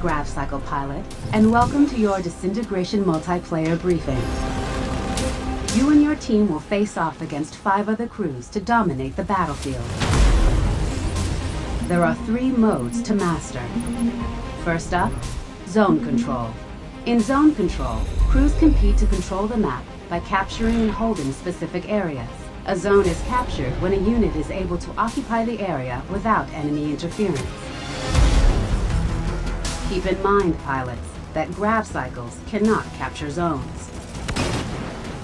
Graph Cycle pilot, and welcome to your Disintegration multiplayer briefing. You and your team will face off against 5 other crews to dominate the battlefield. There are 3 modes to master. First up, Zone Control. In Zone Control, crews compete to control the map by capturing and holding specific areas. A zone is captured when a unit is able to occupy the area without enemy interference. Keep in mind, pilots, that Graph Cycles cannot capture zones.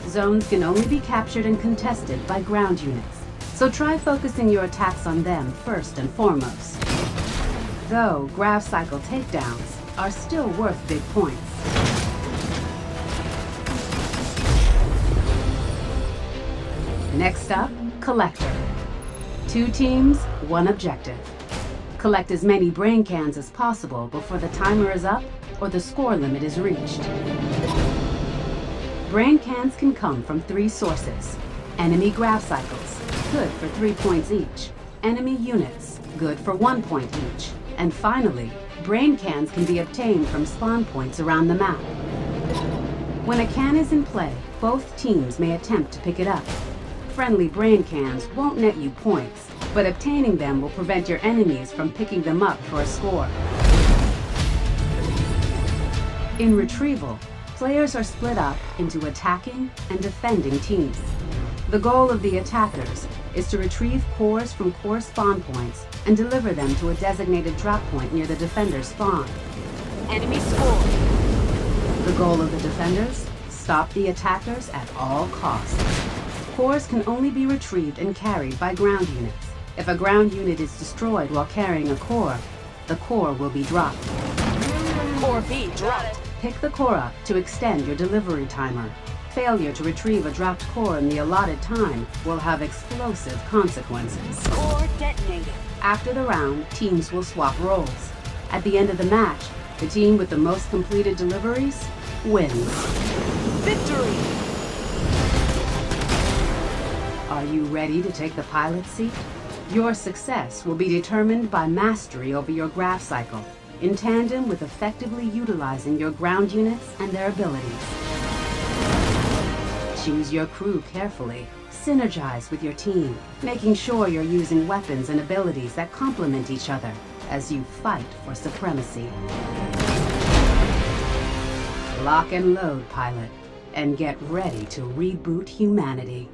Zones can only be captured and contested by ground units, so try focusing your attacks on them first and foremost. Though Graph Cycle takedowns are still worth big points. Next up, Collector. 2 teams, 1 objective. Collect as many brain cans as possible before the timer is up or the score limit is reached. Brain cans can come from 3 sources. Enemy Graph Cycles, good for 3 points each. Enemy units, good for 1 point each. And finally, brain cans can be obtained from spawn points around the map. When a can is in play, both teams may attempt to pick it up. Friendly brain cans won't net you points, but obtaining them will prevent your enemies from picking them up for a score. In Retrieval, players are split up into attacking and defending teams. The goal of the attackers is to retrieve cores from core spawn points and deliver them to a designated drop point near the defender's spawn. Enemy score. The goal of the defenders? Stop the attackers at all costs. Cores can only be retrieved and carried by ground units. If a ground unit is destroyed while carrying a core, the core will be dropped. Core B dropped. Pick the core up to extend your delivery timer. Failure to retrieve a dropped core in the allotted time will have explosive consequences. Core detonated. After the round, teams will swap roles. At the end of the match, the team with the most completed deliveries wins. Victory! Are you ready to take the pilot seat? Your success will be determined by mastery over your Graph Cycle, in tandem with effectively utilizing your ground units and their abilities. Choose your crew carefully. Synergize with your team, making sure you're using weapons and abilities that complement each other as you fight for supremacy. Lock and load, pilot, and get ready to reboot humanity.